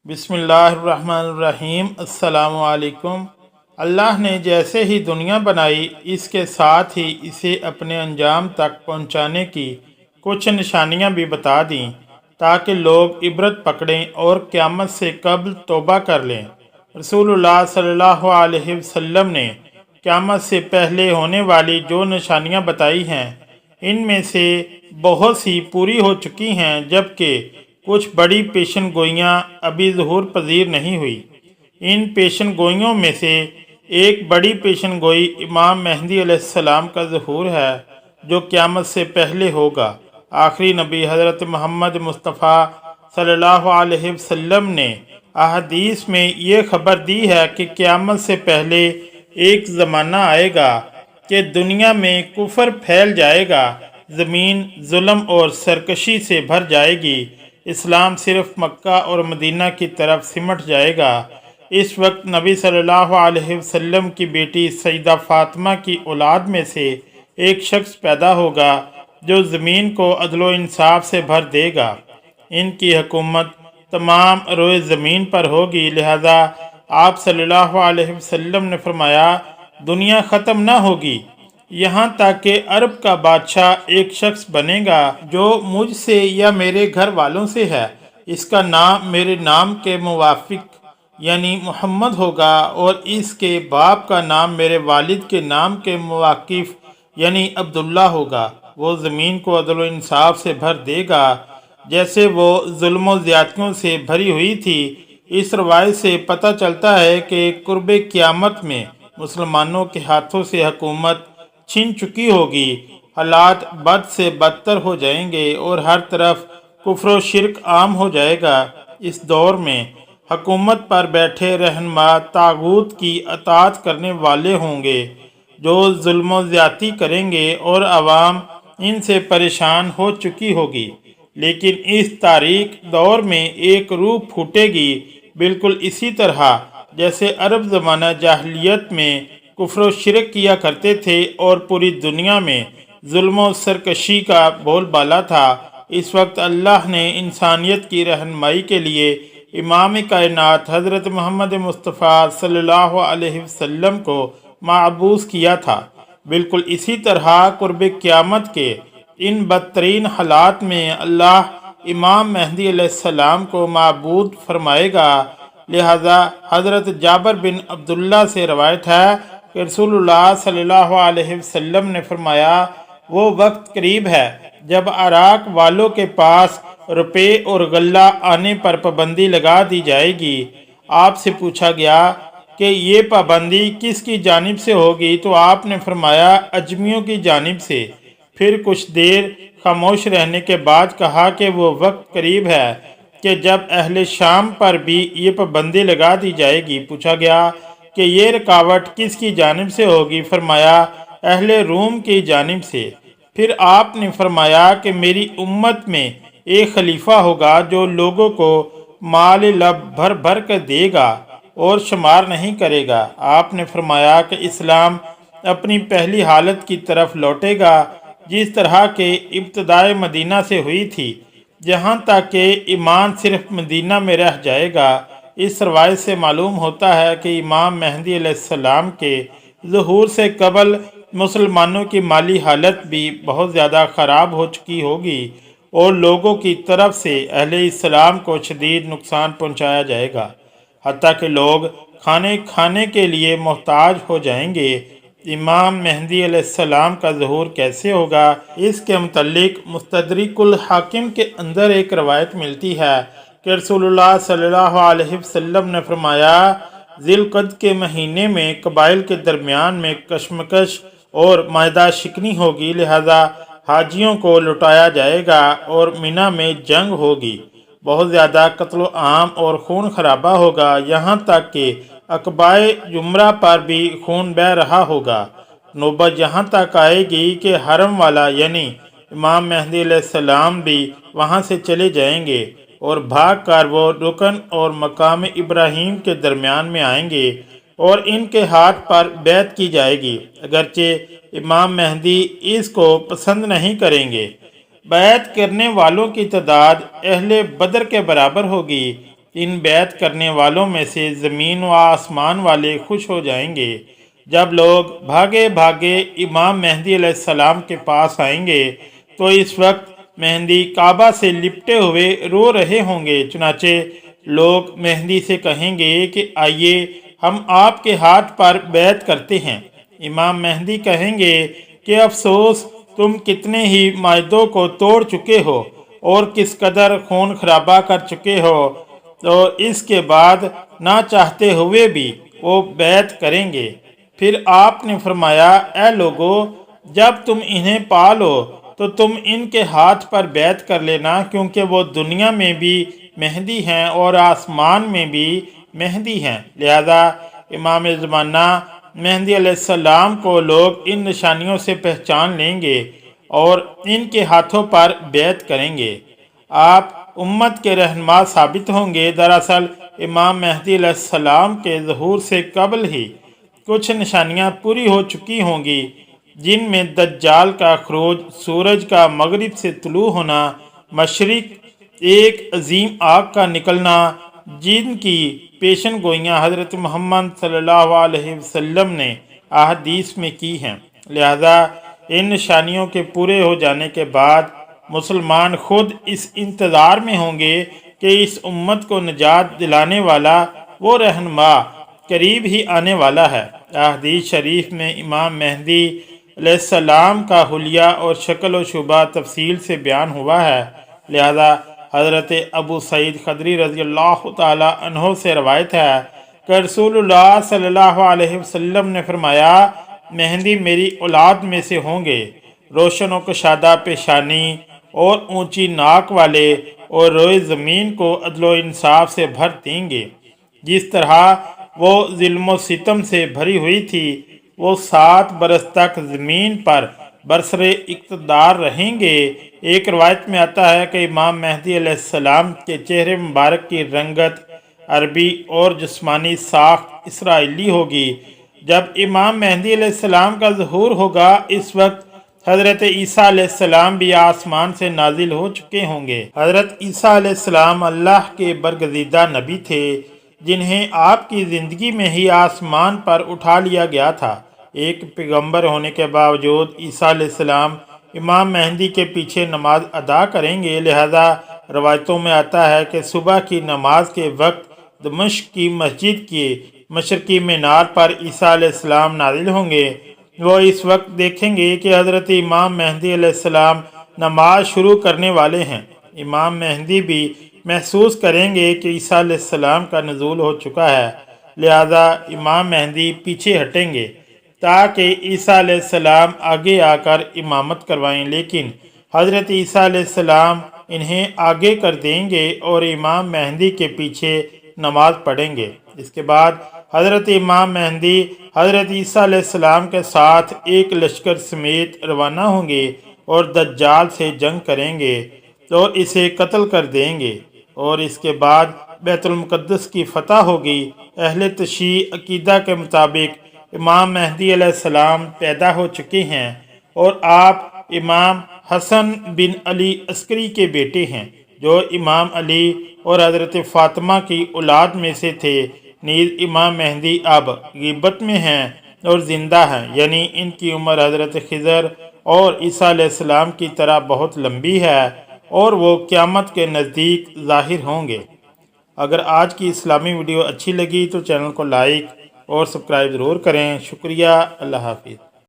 बिस्मिल्लाहिर्रहमानिर्रहीम। अस्सलामु अलैकुम। अल्लाह ने जैसे ही दुनिया बनाई, इसके साथ ही इसे अपने अंजाम तक पहुंचाने की कुछ निशानियां भी बता दीं, ताकि लोग इबरत पकड़ें और क़यामत से कब्ल तौबा कर लें। रसूलुल्लाह सल्लल्लाहु अलैहि वसल्लम ने क़यामत से पहले होने वाली जो निशानियां बताई हैं, इनमें से बहुत सी पूरी हो चुकी हैं, जबकि कुछ बड़ी पेशन गोइयाँ अभी ज़हूर पजीर नहीं हुई। इन पेशन गोइयों में से एक बड़ी पेशन गोई इमाम मेहदी अलैहिस्सलाम का ज़हूर है, जो क़यामत से पहले होगा। आखिरी नबी हज़रत मोहम्मद मुस्तफ़ा सल्लल्लाहु अलैहि वसल्लम ने अहदीस में ये खबर दी है कि क़यामत से पहले एक ज़माना आएगा कि दुनिया में कुफर फैल जाएगा, ज़मीन जुल्म और सरकशी से भर जाएगी, इस्लाम सिर्फ मक्का और मदीना की तरफ सिमट जाएगा। इस वक्त नबी सल्लल्लाहु अलैहि वसल्लम की बेटी सईदा फ़ातिमा की औलाद में से एक शख्स पैदा होगा जो ज़मीन को अदलो इंसाफ से भर देगा। इनकी हुकूमत तमाम रोए ज़मीन पर होगी। लिहाजा आप सल्लल्लाहु अलैहि वसल्लम ने फरमाया, दुनिया ख़त्म न होगी यहाँ तक कि अरब का बादशाह एक शख्स बनेगा जो मुझसे या मेरे घर वालों से है। इसका नाम मेरे नाम के मुवाफिक यानी मोहम्मद होगा, और इसके बाप का नाम मेरे वालिद के नाम के मुवाकिफ यानी अब्दुल्ला होगा। वो ज़मीन को अदल व इंसाफ से भर देगा, जैसे वो जुल्म व ज़्यादतियों से भरी हुई थी। इस रवायत से पता चलता है कि कुर्बे क़यामत में मुसलमानों के हाथों से हुकूमत छिन चुकी होगी, हालात बद से बदतर हो जाएंगे और हर तरफ कुफ्र व शिरक आम हो जाएगा। इस दौर में हुकूमत पर बैठे रहनुमा तागूत की अताअत करने वाले होंगे, जो जुल्म व ज़्यादती करेंगे और आवाम इनसे परेशान हो चुकी होगी। लेकिन इस तारीख दौर में एक रूह फूटेगी, बिल्कुल इसी तरह जैसे अरब ज़माना जाहिलियत में कुफ्र व शिरक किया करते थे और पूरी दुनिया में जुल्म व सरकशी का बोलबाला था। इस वक्त अल्लाह ने इंसानियत की रहनुमाई के लिए इमाम कायनात हज़रत मोहम्मद मुस्तफ़ा सल्लल्लाहु अलैहि वसल्लम को माबूस किया था। बिल्कुल इसी तरह कुर्ब क़यामत के इन बदतरीन हालात में अल्लाह इमाम मेहदी अलैहिस्सलाम को माबूद फरमाएगा। लिहाजा हज़रत जाबिर बिन अब्दुल्ला से रवायत है कि रसूलुल्लाह सल्लल्लाहु अलैहि वसल्लम ने फरमाया, वो वक्त करीब है जब अराक वालों के पास रुपए और गल्ला आने पर पाबंदी लगा दी जाएगी। आपसे पूछा गया कि ये पाबंदी किसकी जानिब से होगी, तो आपने फरमाया अजमियों की जानिब से। फिर कुछ देर खामोश रहने के बाद कहा कि वो वक्त करीब है कि जब अहले शाम पर भी ये पाबंदी लगा दी जाएगी। पूछा गया कि ये रुकावट किसकी जानिब से होगी, फरमाया अहले रूम की जानिब से। फिर आपने फरमाया कि मेरी उम्मत में एक खलीफा होगा जो लोगों को माल लब भर भर कर देगा और शुमार नहीं करेगा। आपने फरमाया कि इस्लाम अपनी पहली हालत की तरफ लौटेगा, जिस तरह के इब्तदाए मदीना से हुई थी, जहाँ तक कि ईमान सिर्फ मदीना में रह जाएगा। इस रवायत से मालूम होता है कि इमाम मेहदी अलैहिस्सलाम के ज़हूर से कबल मुसलमानों की माली हालत भी बहुत ज़्यादा ख़राब हो चुकी होगी और लोगों की तरफ से अहले इस्लाम को शदीद नुकसान पहुँचाया जाएगा, हत्ता कि लोग खाने के लिए मोहताज हो जाएंगे। इमाम मेहदी अलैहिस्सलाम का ज़हूर कैसे होगा, इसके मुतल्लिक मुस्तदरिकुल हाकिम के अंदर एक रवायत मिलती है कि रसूलुल्लाह सल्लल्लाहु अलैहि वसल्लम ने फरमाया, ज़िलक़द के महीने में कबाइल के दरमियान में कशमकश और मायदा शिकनी होगी, लिहाजा हाजियों को लुटाया जाएगा और मिना में जंग होगी। बहुत ज़्यादा कत्ल आम और खून खराबा होगा, यहाँ तक कि अकबाए जुमरा पर भी खून बह रहा होगा। नौबत यहाँ तक आएगी कि हरम वाला यानी इमाम मेहदी अलैहिस्सलाम भी वहाँ से चले जाएंगे और भाग कर वो रुकन और मकाम इब्राहीम के दरमियान में आएंगे और इनके हाथ पर बैत की जाएगी, अगरचे इमाम मेहदी इसको पसंद नहीं करेंगे। बैत करने वालों की तादाद अहले बदर के बराबर होगी। ان بیعت کرنے والوں میں سے زمین و آسمان والے خوش ہو جائیں گے۔ جب لوگ بھاگے بھاگے امام مہدی علیہ السلام کے پاس آئیں گے تو اس وقت مہدی کعبہ سے لپٹے ہوئے رو رہے ہوں گے۔ چنانچہ لوگ مہدی سے کہیں گے کہ آئیے ہم آپ کے ہاتھ پر بیعت کرتے ہیں۔ امام مہدی کہیں گے کہ افسوس، تم کتنے ہی معاہدوں کو توڑ چکے ہو اور کس قدر خون خرابہ کر چکے ہو، تو اس کے بعد نہ چاہتے ہوئے بھی وہ بیعت کریں گے۔ پھر آپ نے فرمایا، اے لوگو، جب تم انہیں پا لو تو تم ان کے ہاتھ پر بیعت کر لینا، کیونکہ وہ دنیا میں بھی مہدی ہیں اور آسمان میں بھی مہدی ہیں۔ لہذا امام زمانہ مہدی علیہ السلام کو لوگ ان نشانیوں سے پہچان لیں گے اور ان کے ہاتھوں پر بیعت کریں گے۔ آپ امت کے رہنما ثابت ہوں گے۔ دراصل امام مہدی علیہ السلام کے ظہور سے قبل ہی کچھ نشانیاں پوری ہو چکی ہوں گی، جن میں دجال کا خروج، سورج کا مغرب سے طلوع ہونا، مشرق ایک عظیم آگ کا نکلنا، جن کی پیشن گوئیاں حضرت محمد صلی اللہ علیہ وسلم نے احادیث میں کی ہیں۔ لہذا ان نشانیوں کے پورے ہو جانے کے بعد مسلمان خود اس انتظار میں ہوں گے کہ اس امت کو نجات دلانے والا وہ رہنما قریب ہی آنے والا ہے۔ احادیث شریف میں امام مہدی علیہ السلام کا حلیہ اور شکل و شبہ تفصیل سے بیان ہوا ہے۔ لہذا حضرت ابو سعید خدری رضی اللہ تعالی عنہ سے روایت ہے کہ رسول اللہ صلی اللہ علیہ وسلم نے فرمایا، مہدی میری اولاد میں سے ہوں گے، روشن و کشادہ پیشانی اور اونچی ناک والے، اور روئے زمین کو عدل و انصاف سے بھر دیں گے۔ جس طرح وہ ظلم و ستم سے بھری ہوئی تھی، وہ 7 برس تک زمین پر برسر اقتدار رہیں گے۔ ایک روایت میں آتا ہے کہ امام مہدی علیہ السلام کے چہرے مبارک کی رنگت عربی اور جسمانی ساخت اسرائیلی ہوگی۔ جب امام مہدی علیہ السلام کا ظہور ہوگا، اس وقت حضرت عیسیٰ علیہ السلام بھی آسمان سے نازل ہو چکے ہوں گے۔ حضرت عیسیٰ علیہ السلام اللہ کے برگزیدہ نبی تھے، جنہیں آپ کی زندگی میں ہی آسمان پر اٹھا لیا گیا تھا۔ ایک پیغمبر ہونے کے باوجود عیسیٰ علیہ السلام امام مہدی کے پیچھے نماز ادا کریں گے۔ لہذا روایتوں میں آتا ہے کہ صبح کی نماز کے وقت دمشق کی مسجد کے مشرقی مینار پر عیسیٰ علیہ السلام نازل ہوں گے۔ وہ اس وقت دیکھیں گے کہ حضرت امام مہدی علیہ السلام نماز شروع کرنے والے ہیں۔ امام مہدی بھی محسوس کریں گے کہ عیسیٰ علیہ السلام کا نزول ہو چکا ہے، لہذا امام مہدی پیچھے ہٹیں گے تاکہ عیسیٰ علیہ السلام آگے آ کر امامت کروائیں، لیکن حضرت عیسیٰ علیہ السلام انہیں آگے کر دیں گے اور امام مہدی کے پیچھے نماز پڑھیں گے۔ اس کے بعد حضرت امام مہدی حضرت عیسیٰ علیہ السلام کے ساتھ ایک لشکر سمیت روانہ ہوں گے اور دجال سے جنگ کریں گے اور اسے قتل کر دیں گے، اور اس کے بعد بیت المقدس کی فتح ہوگی۔ اہل تشیع عقیدہ کے مطابق امام مہدی علیہ السلام پیدا ہو چکے ہیں اور آپ امام حسن بن علی عسکری کے بیٹے ہیں، جو امام علی اور حضرت فاطمہ کی اولاد میں سے تھے۔ نیز امام مہدی اب غیبت میں ہیں اور زندہ ہیں، یعنی ان کی عمر حضرت خضر اور عیسیٰ علیہ السلام کی طرح بہت لمبی ہے اور وہ قیامت کے نزدیک ظاہر ہوں گے۔ اگر آج کی اسلامی ویڈیو اچھی لگی تو چینل کو لائک اور سبسکرائب ضرور کریں۔ شکریہ۔ اللہ حافظ۔